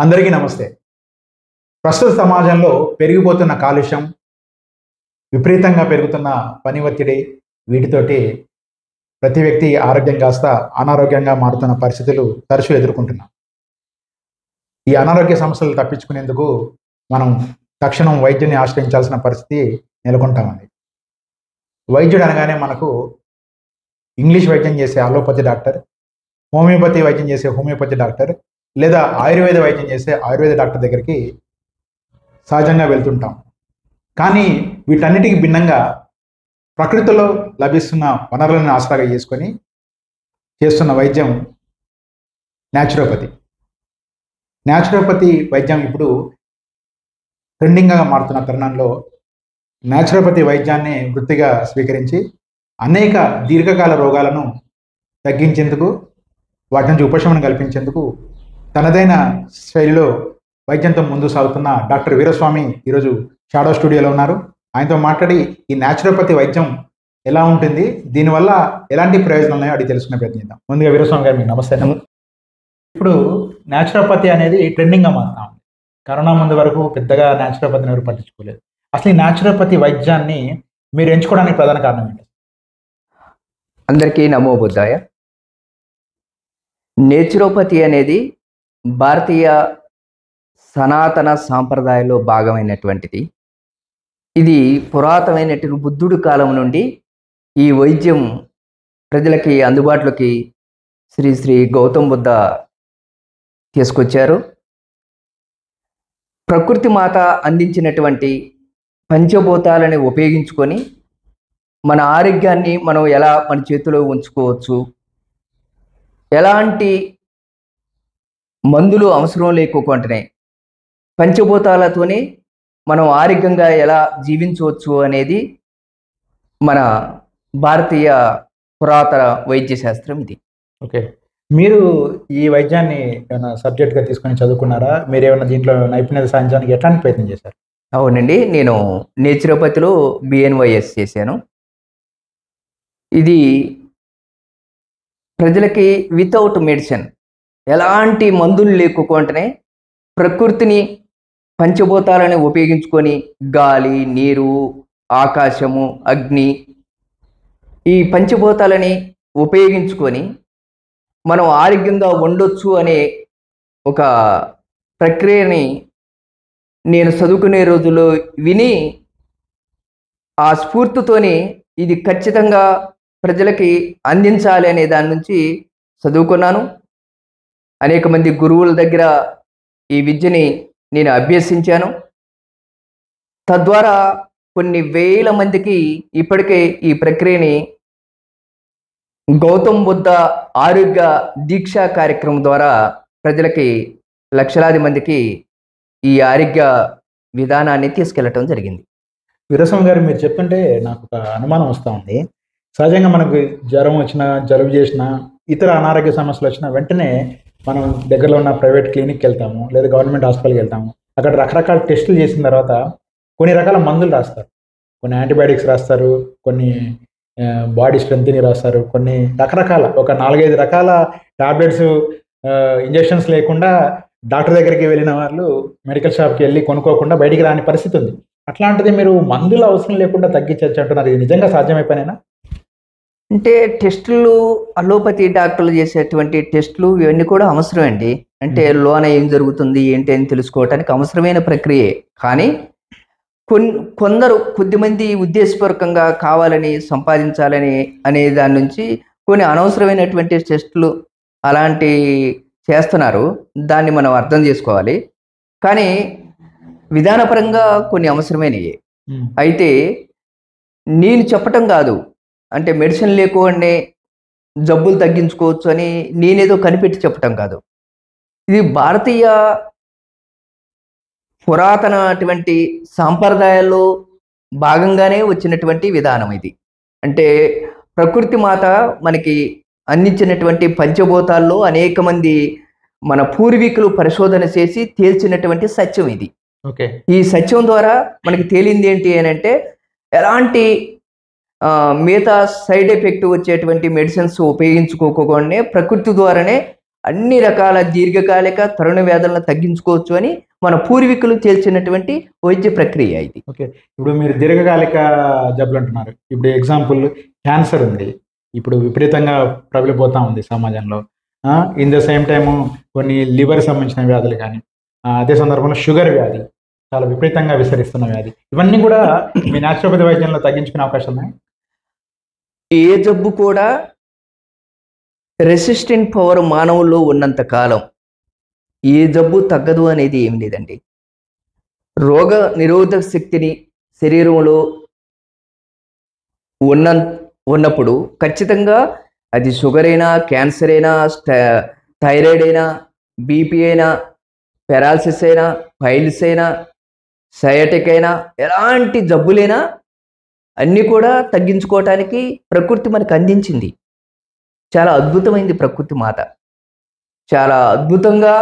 అందరికీ నమస్తే. ప్రస్తుత సమాజంలో పెరిగిపోతున్న కాలుష్యం, విపరీతంగా పెరుగుతున్న పని ఒత్తిడి, వీటితోటి ప్రతి వ్యక్తి ఆరోగ్యం కాస్త అనారోగ్యంగా మారుతున్న పరిస్థితులు తరచూ ఎదుర్కొంటున్నాం. ఈ అనారోగ్య సమస్యలు తప్పించుకునేందుకు మనం తక్షణం వైద్యుని ఆశ్రయించాల్సిన పరిస్థితి నెలకొంటామండి. వైద్యుడు అనగానే మనకు ఇంగ్లీష్ వైద్యం చేసే అలోపతి డాక్టర్, హోమియోపతి వైద్యం చేసే హోమియోపతి డాక్టర్, లేదా ఆయుర్వేద వైద్యం చేసే ఆయుర్వేద డాక్టర్ దగ్గరికి సహజంగా వెళ్తుంటాం. కానీ వీటన్నిటికీ భిన్నంగా ప్రకృతిలో లభిస్తున్న వనరులను ఆసరాగా చేసుకొని చేస్తున్న వైద్యం న్యాచురోపతి. న్యాచురోపతి వైద్యం ఇప్పుడు ట్రెండింగ్గా మారుతున్న తరుణంలో న్యాచురోపతి వైద్యాన్ని వృత్తిగా స్వీకరించి అనేక దీర్ఘకాల రోగాలను తగ్గించేందుకు, వాటి నుంచి ఉపశమనం కల్పించేందుకు తనదైన శైలిలో వైద్యంతో ముందు సాగుతున్న డాక్టర్ వీరస్వామి ఈరోజు షాడో స్టూడియోలో ఉన్నారు. ఆయనతో మాట్లాడి ఈ న్యాచురోపతి వైద్యం ఎలా ఉంటుంది, దీనివల్ల ఎలాంటి ప్రయోజనాలు ఉన్నాయో అడిగి తెలుసుకునే ప్రయత్నిద్దాం. ముందుగా వీరస్వామి గారు మీకు నమస్తే. ఇప్పుడు న్యాచురోపతి అనేది ట్రెండింగ్గా మారుతా ఉంది. కరోనా ముందు వరకు పెద్దగా న్యాచురోపతిని ఎవరు పట్టించుకోలేదు. అసలు ఈ న్యాచురోపతి వైద్యాన్ని మీరు ఎంచుకోవడానికి ప్రధాన కారణం ఏంటి? అందరికీ నమో బుద్ధాయ. నేచురోపతి అనేది భారతీయ సనాతన సాంప్రదాయంలో భాగమైనటువంటిది. ఇది పురాతనమైనటువంటి బుద్ధుడి కాలం నుండి ఈ వైద్యం ప్రజలకి అందుబాటులోకి శ్రీ గౌతమ్ బుద్ధ తీసుకొచ్చారు. ప్రకృతి మాత అందించినటువంటి పంచభూతాలని ఉపయోగించుకొని మన ఆరోగ్యాన్ని మనం ఎలా మన చేతిలో ఉంచుకోవచ్చు, ఎలాంటి మందులు అవసరం లేకుండానే పంచభూతాలతోనే మనం ఆరోగ్యంగా ఎలా జీవించవచ్చు అనేది మన భారతీయ పురాతన వైద్య శాస్త్రం ఇది. ఓకే, మీరు ఈ వైద్యాన్ని ఏమైనా సబ్జెక్ట్గా తీసుకొని చదువుకున్నారా? మీరు ఏమైనా దీంట్లో నైపుణ్యత సాధించడానికి ఎట్లాంటి ప్రయత్నం చేశారు? అవునండి, నేను నేచురోపతిలో BNYS చేశాను. ఇది ప్రజలకి వితౌట్ మెడిసిన్, ఎలాంటి మందులు లేకుండానే ప్రకృతిని పంచభూతాలను ఉపయోగించుకొని గాలి, నీరు, ఆకాశము, అగ్ని, ఈ పంచభూతాలని ఉపయోగించుకొని మనం ఆరోగ్యంగా ఉండొచ్చు అనే ఒక ప్రక్రియని నేను చదువుకునే రోజుల్లో విని ఆ స్ఫూర్తితోని ఇది ఖచ్చితంగా ప్రజలకి అందించాలి అనే దాని నుంచి చదువుకున్నాను. అనేక మంది గురువుల దగ్గర ఈ విద్యని నేను అభ్యసించాను. తద్వారా కొన్ని వేల మందికి ఇప్పటికే ఈ ప్రక్రియని గౌతమ్ బుద్ధ ఆరోగ్య దీక్షా కార్యక్రమం ద్వారా ప్రజలకి లక్షలాది మందికి ఈ ఆరోగ్య విధానాన్ని తీసుకెళ్ళటం జరిగింది. వీరస్వామి గారు, మీరు చెప్తుంటే నాకు ఒక అనుమానం వస్తూ ఉంది. సహజంగా మనకు జ్వరం వచ్చినా, జలుబు చేసినా, ఇతర అనారోగ్య సమస్యలు వచ్చినా వెంటనే మనం దగ్గరలో ఉన్న ప్రైవేట్ క్లినిక్కి వెళ్తాము, లేదా గవర్నమెంట్ హాస్పిటల్కి వెళ్తాము. అక్కడ రకరకాల టెస్టులు చేసిన తర్వాత కొన్ని రకాల మందులు రాస్తారు, కొన్ని యాంటీబయాటిక్స్ రాస్తారు, కొన్ని బాడీ స్ట్రెంత్ని రాస్తారు, కొన్ని రకరకాల ఒక 4-5 రకాల టాబ్లెట్స్, ఇంజెక్షన్స్ లేకుండా డాక్టర్ దగ్గరికి వెళ్ళిన వాళ్ళు మెడికల్ షాప్కి వెళ్ళి కొనుక్కోకుండా బయటికి రాని పరిస్థితి ఉంది. అట్లాంటిది మీరు మందులు అవసరం లేకుండా తగ్గించవచ్చు అంటున్నారు. ఇది నిజంగా సాధ్యమైపోయినా? అంటే టెస్టులు, అలోపతి డాక్టర్లు చేసేటువంటి టెస్టులు ఇవన్నీ కూడా అవసరం అండి. అంటే లోన ఏం జరుగుతుంది ఏంటి అని తెలుసుకోవటానికి అవసరమైన ప్రక్రియే. కానీ కొద్దిమంది ఉద్దేశపూర్వకంగా కావాలని సంపాదించాలని అనే దాని నుంచి కొన్ని అనవసరమైనటువంటి టెస్టులు అలాంటి చేస్తున్నారు. దాన్ని మనం అర్థం చేసుకోవాలి. కానీ విధానపరంగా కొన్ని అవసరమైనవి. అయితే నేను చెప్పటం కాదు, అంటే మెడిసిన్ లేకుండానే జబ్బులు తగ్గించుకోవచ్చు అని నేనేదో కనిపెట్టి చెప్పటం కాదు. ఇది భారతీయ పురాతనటువంటి సాంప్రదాయాల్లో భాగంగానే వచ్చినటువంటి విధానం ఇది. అంటే ప్రకృతి మాత మనకి అందించినటువంటి పంచభూతాల్లో అనేక మంది మన పూర్వీకులు పరిశోధన చేసి తేల్చినటువంటి సత్యం ఇది. ఓకే, ఈ సత్యం ద్వారా మనకి తేలింది ఏంటి అని అంటే, ఎలాంటి మిగతా సైడ్ ఎఫెక్ట్ వచ్చేటువంటి మెడిసిన్స్ ఉపయోగించుకోకుండానే ప్రకృతి ద్వారానే అన్ని రకాల దీర్ఘకాలిక తరుణ వ్యాధులను తగ్గించుకోవచ్చు అని మన పూర్వీకులు తేల్చినటువంటి వైద్య ప్రక్రియ ఇది. ఓకే, ఇప్పుడు మీరు దీర్ఘకాలిక జబ్బులు అంటున్నారు. ఇప్పుడు ఎగ్జాంపుల్ క్యాన్సర్ ఉంది, ఇప్పుడు విపరీతంగా ప్రబలిపోతూ ఉంది సమాజంలో. ఇన్ ద సేమ్ టైము కొన్ని లివర్ సంబంధించిన వ్యాధులు కానీ, అదే సందర్భంలో షుగర్ వ్యాధి చాలా విపరీతంగా విస్తరిస్తున్న వ్యాధి, ఇవన్నీ కూడా మీ న్యాచురోపతి వైద్యంలో తగ్గించుకునే అవకాశం ఉన్నాయి. ఏ జబ్బు కూడా రెసిస్టెంట్ పవర్ మానవుల్లో ఉన్నంత కాలం ఏ జబ్బు తగ్గదు అనేది ఏం లేదండి. రోగ నిరోధక శక్తిని శరీరంలో ఉన్నప్పుడు ఖచ్చితంగా అది షుగర్ అయినా, క్యాన్సర్ అయినా, థైరాయిడ్ అయినా, బీపీ అయినా, పెరాలసిస్ అయినా, పైల్స్ అయినా, సయాటిక్ అయినా, ఎలాంటి జబ్బులైనా అన్నీ కూడా తగ్గించుకోవటానికి ప్రకృతి మనకు అందించింది. చాలా అద్భుతమైంది ప్రకృతి మాత. చాలా అద్భుతంగా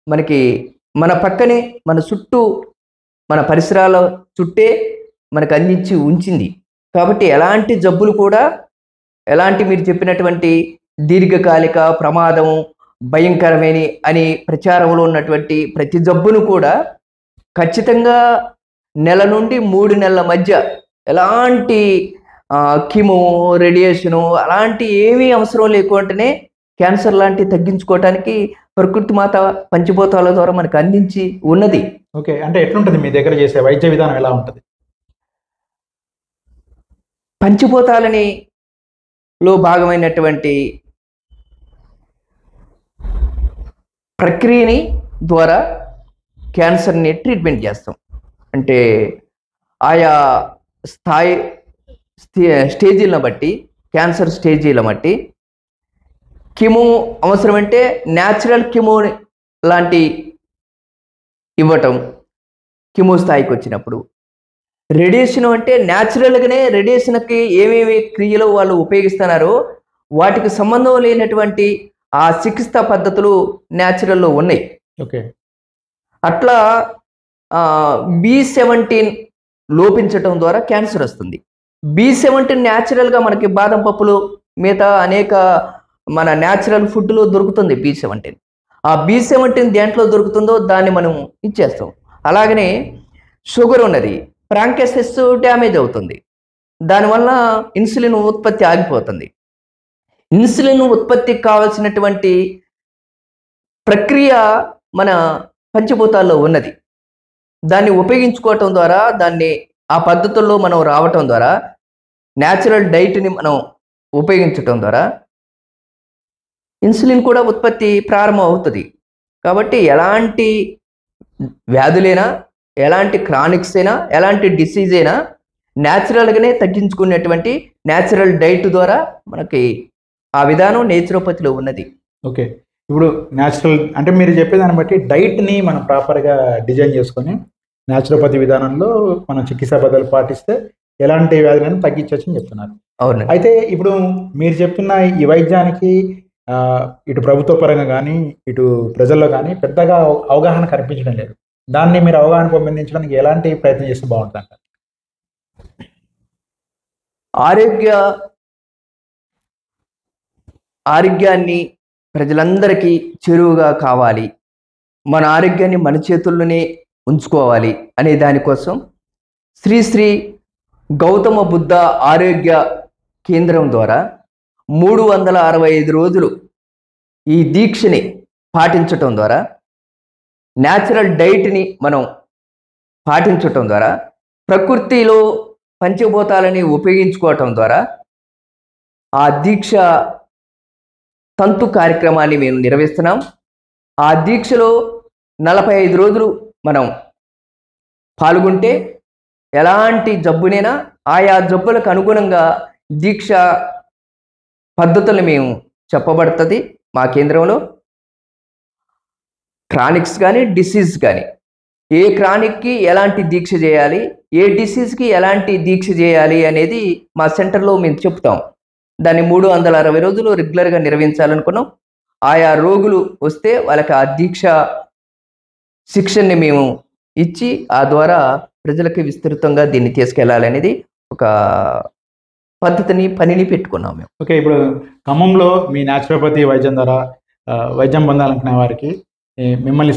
మనకి మన పక్కనే, మన చుట్టూ, మన పరిసరాల చుట్టే మనకు అందించి ఉంచింది. కాబట్టి ఎలాంటి జబ్బులు కూడా, ఎలాంటి మీరు చెప్పినటువంటి దీర్ఘకాలిక ప్రమాదం, భయంకరమైన అని ప్రచారంలో ఉన్నటువంటి ప్రతి జబ్బును కూడా ఖచ్చితంగా నెల నుండి 3 నెలల మధ్య ఎలాంటి కీమో, రేడియేషను అలాంటి ఏమీ అవసరం లేకుండానే క్యాన్సర్ లాంటివి తగ్గించుకోవటానికి ప్రకృతి మాత పంచభూతాల ద్వారా మనకు అందించి ఉన్నది. ఓకే, అంటే ఎట్లుంటుంది మీ దగ్గర చేసే వైద్య విధానం, ఎలా ఉంటుంది? పంచభూతాలని లో భాగమైనటువంటి ప్రక్రియని ద్వారా క్యాన్సర్ని ట్రీట్మెంట్ చేస్తాం. అంటే ఆయా స్టేజీలను బట్టి, క్యాన్సర్ స్టేజీల బట్టి కిమో అవసరమంటే న్యాచురల్ కిమో లాంటి ఇవ్వటం కిమో స్థాయికి వచ్చినప్పుడు. రేడియేషన్ అంటే న్యాచురల్గానే రేడియేషన్కి ఏమేమి క్రియలు వాళ్ళు ఉపయోగిస్తున్నారో వాటికి సంబంధం లేనటువంటి ఆ చికిత్సా పద్ధతులు న్యాచురల్లో ఉన్నాయి. ఓకే, అట్లా B17 లోపించటం ద్వారా క్యాన్సర్ వస్తుంది. B17 న్యాచురల్గా మనకి బాదం పప్పులు, మిగతా అనేక మన న్యాచురల్ ఫుడ్లో దొరుకుతుంది B17. ఆ B17 దేంట్లో దొరుకుతుందో దాన్ని మనం ఇచ్చేస్తాం. అలాగనే షుగర్ ఉన్నది, ప్రాంకెసెస్ డ్యామేజ్ అవుతుంది, దానివల్ల ఇన్సులిన్ ఉత్పత్తి ఆగిపోతుంది. ఇన్సులిన్ ఉత్పత్తికి కావాల్సినటువంటి ప్రక్రియ మన పంచభూతాల్లో ఉన్నది. దాన్ని ఉపయోగించుకోవటం ద్వారా, దాన్ని ఆ పద్ధతుల్లో మనం రావటం ద్వారా, న్యాచురల్ డైట్ని మనం ఉపయోగించటం ద్వారా ఇన్సులిన్ కూడా ఉత్పత్తి ప్రారంభం అవుతుంది. కాబట్టి ఎలాంటి వ్యాధులైనా, ఎలాంటి క్రానిక్స్ అయినా, ఎలాంటి డిసీజ్ అయినా న్యాచురల్గానే తగ్గించుకునేటువంటి న్యాచురల్ డైట్ ద్వారా మనకి ఆ విధానం నేచురోపతిలో ఉన్నది. ఓకే, ఇప్పుడు న్యాచురల్ అంటే మీరు చెప్పేదాన్ని బట్టి డైట్ని మనం ప్రాపర్గా డిజైన్ చేసుకొని న్యాచురోపతి విధానంలో మనం చికిత్సా పద్ధతులు పాటిస్తే ఎలాంటి వ్యాధులను తగ్గించవచ్చని చెప్తున్నారు. అవును. అయితే ఇప్పుడు మీరు చెప్తున్న ఈ వైద్యానికి ఇటు ప్రభుత్వ పరంగా కానీ, ఇటు ప్రజల్లో కానీ పెద్దగా అవగాహన కనిపించడం లేదు. దాన్ని మీరు అవగాహన పెంపొందించడానికి ఎలాంటి ప్రయత్నం చేస్తే బాగుంటుంది అంటారు? ఆరోగ్యాన్ని ప్రజలందరికీ చేరువుగా కావాలి, మన ఆరోగ్యాన్ని మన చేతుల్లోనే ఉంచుకోవాలి అనే దానికోసం శ్రీ శ్రీ గౌతమ బుద్ధ ఆరోగ్య కేంద్రం ద్వారా 365 రోజులు ఈ దీక్షని పాటించటం ద్వారా, న్యాచురల్ డైట్ని మనం పాటించటం ద్వారా, ప్రకృతిలో పంచభూతాలని ఉపయోగించుకోవటం ద్వారా ఆ దీక్ష తంతు కార్యక్రమాన్ని మేము నిర్వహిస్తున్నాం. ఆ దీక్షలో 45 రోజులు మనం పాల్గొంటే ఎలాంటి జబ్బునైనా ఆయా జబ్బులకు అనుగుణంగా దీక్ష పద్ధతులు మేము చెప్పబడుతుంది మా కేంద్రంలో. క్రానిక్స్ కానీ, డిసీజ్ కానీ, ఏ క్రానిక్కి ఎలాంటి దీక్ష చేయాలి, ఏ డిసీజ్కి ఎలాంటి దీక్ష చేయాలి అనేది మా సెంటర్లో మేము చెప్తాం. దాన్ని 360 రోజులు రెగ్యులర్గా నిర్వహించాలనుకున్నాం. ఆయా రోగులు వస్తే వాళ్ళకి ఆ దీక్ష శిక్షణని మేము ఇచ్చి ఆ ద్వారా ప్రజలకి విస్తృతంగా దీన్ని తీసుకెళ్లాలనేది ఒక పనిని పెట్టుకున్నాం మేము. ఓకే, ఇప్పుడు ఖమ్మంలో మీ న్యాచురోపతి వైద్యం ద్వారా వైద్యం పొందాలనుకునే వారికి మిమ్మల్ని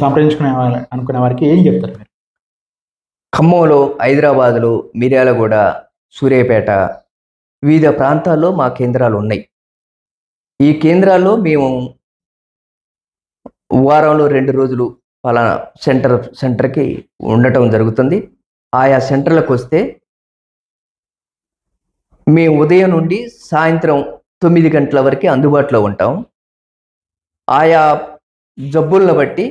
అనుకునే వారికి ఏం చెప్తారు మీరు? ఖమ్మంలో, హైదరాబాదులో, మిర్యాలగూడ, సూర్యాపేట వివిధ ప్రాంతాల్లో మా కేంద్రాలు ఉన్నాయి. ఈ కేంద్రాల్లో మేము వారంలో 2 రోజులు పలానా సెంటర్కి ఉండటం జరుగుతుంది. ఆయా సెంటర్లకు వస్తే మేము ఉదయం నుండి సాయంత్రం 9 గంటల వరకు అందుబాటులో ఉంటాం. ఆయా జబ్బులను బట్టి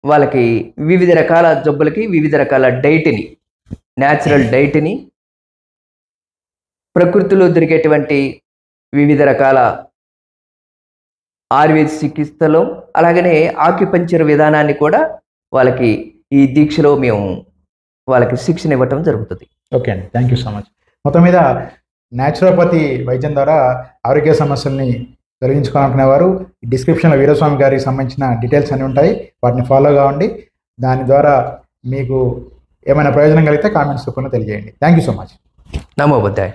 వాళ్ళకి వివిధ రకాల జబ్బులకి వివిధ రకాల డైట్ని, న్యాచురల్ డైట్ని, ప్రకృతిలో దొరికేటువంటి వివిధ రకాల ఆయుర్వేద చికిత్సలో, అలాగనే ఆక్యుపంక్చర్ విధానాన్ని కూడా వాళ్ళకి ఈ దీక్షలో మేము వాళ్ళకి శిక్షణ ఇవ్వటం జరుగుతుంది. ఓకే అండి, థ్యాంక్ యూ సో మచ్. మొత్తం మీద న్యాచురోపతి వైద్యం ద్వారా ఆరోగ్య సమస్యల్ని తొలగించుకోవాలనుకునేవారు డిస్క్రిప్షన్లో వీరస్వామి గారికి సంబంధించిన డీటెయిల్స్ అన్నీ ఉంటాయి, వాటిని ఫాలో కావండి. దాని ద్వారా మీకు ఏమైనా ప్రయోజనం కలిగితే కామెంట్స్ రూపంలో తెలియజేయండి. Thank you so much. Namo బుద్ధాయ.